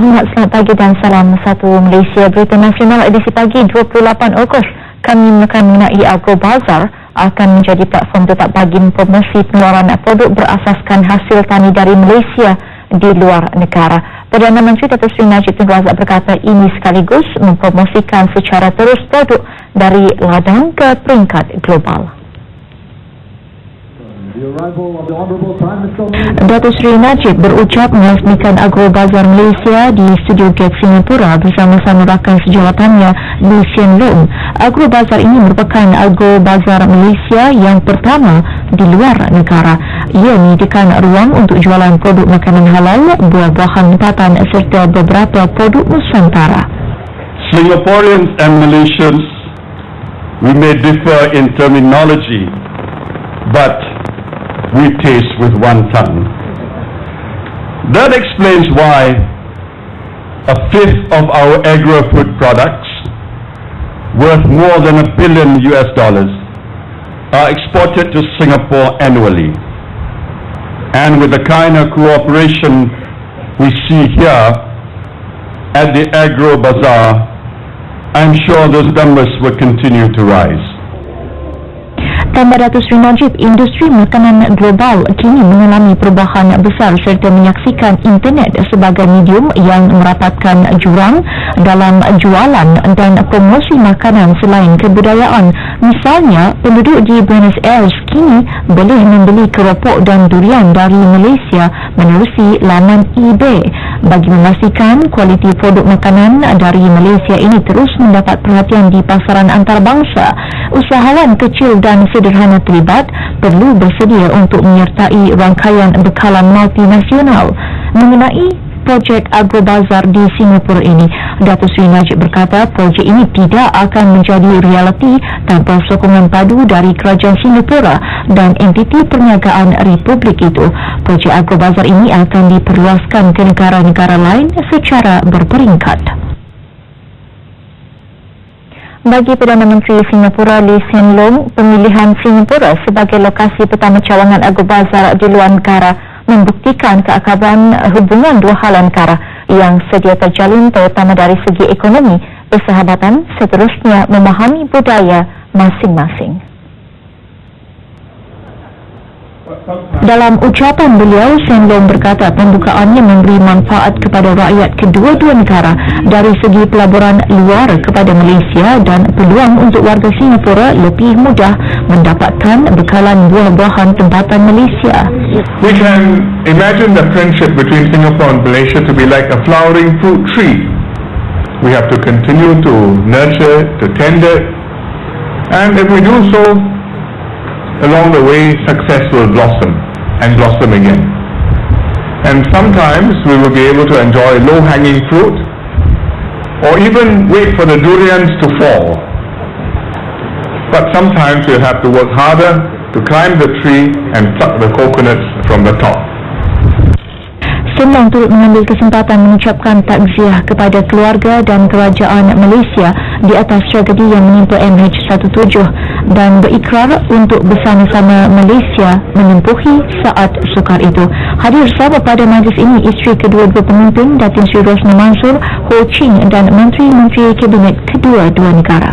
Hormat, selamat pagi dan salam satu Malaysia. Berita nasional edisi pagi 28 Ogos. Kami akan mengenai Agrobazar akan menjadi platform tetap bagi promosi pengeluaran produk berasaskan hasil tani dari Malaysia di luar negara. Perdana Menteri Datuk Seri Najib Tun Razak berkata ini sekaligus mempromosikan secara terus produk dari ladang ke peringkat global. Datuk Seri Najib berucap meresmikan Agrobazar Malaysia di Studio Gate Singapura bersama-sama rakan sejawatannya Lee Hsien Loong. Agrobazar ini merupakan Agrobazar Malaysia yang pertama di luar negara. Ia menyediakan ruang untuk jualan produk makanan halal, buah-buahan tempatan serta beberapa produk Nusantara. Singaporeans and Malaysians, we may differ in terminology, but we taste with one tongue. That explains why a fifth of our agro-food products, worth more than $1 billion, are exported to Singapore annually. And with the kind of cooperation we see here at the Agro Bazaar, I'm sure those numbers will continue to rise. Tambah Datuk Seri Najib, industri makanan global kini mengalami perubahan besar serta menyaksikan internet sebagai medium yang merapatkan jurang dalam jualan dan promosi makanan selain kebudayaan. Misalnya, penduduk di Buenos Aires kini boleh membeli keropok dan durian dari Malaysia menerusi laman eBay. Bagi memastikan kualiti produk makanan dari Malaysia ini terus mendapat perhatian di pasaran antarabangsa, usahawan kecil dan sederhana terlibat perlu bersedia untuk menyertai rangkaian bekalan multinasional. Mengenai projek Agrobazar di Singapura ini, Datuk Seri Najib berkata projek ini tidak akan menjadi realiti tanpa sokongan padu dari kerajaan Singapura dan entiti perniagaan Republik itu. Projek Agrobazar ini akan diperluaskan ke negara-negara lain secara berperingkat. Bagi Perdana Menteri Singapura Lee Hsien Loong, pemilihan Singapura sebagai lokasi pertama cawangan Agrobazar di luar negara membuktikan keakraban hubungan dua hala negara yang sedia terjalin terutama dari segi ekonomi, persahabatan, seterusnya memahami budaya masing-masing. Dalam ucapan beliau, Hsien Loong berkata pembukaannya memberi manfaat kepada rakyat kedua-dua negara dari segi pelaburan luar kepada Malaysia dan peluang untuk warga Singapura lebih mudah mendapatkan bekalan buah-buahan tempatan Malaysia. We can imagine the friendship between Singapore and Malaysia to be like a flowering fruit tree. We have to continue to nurture it, to tend it, and if we do so, along the way, success will blossom and blossom again. And sometimes we will be able to enjoy low-hanging fruit or even wait for the durians to fall. But sometimes we'll have to work harder to climb the tree and pluck the coconuts from the top. Hsien Loong turut mengambil kesempatan mengucapkan takziah kepada keluarga dan kerajaan Malaysia di atas tragedi yang menimpa MH17 dan berikrar untuk bersama-sama Malaysia menempuhi saat sukar itu. Hadir bersama pada majlis ini isteri kedua-dua pemimpin Datin Sri Rosnah Mansor, Ho Ching dan menteri-menteri kabinet kedua-dua negara.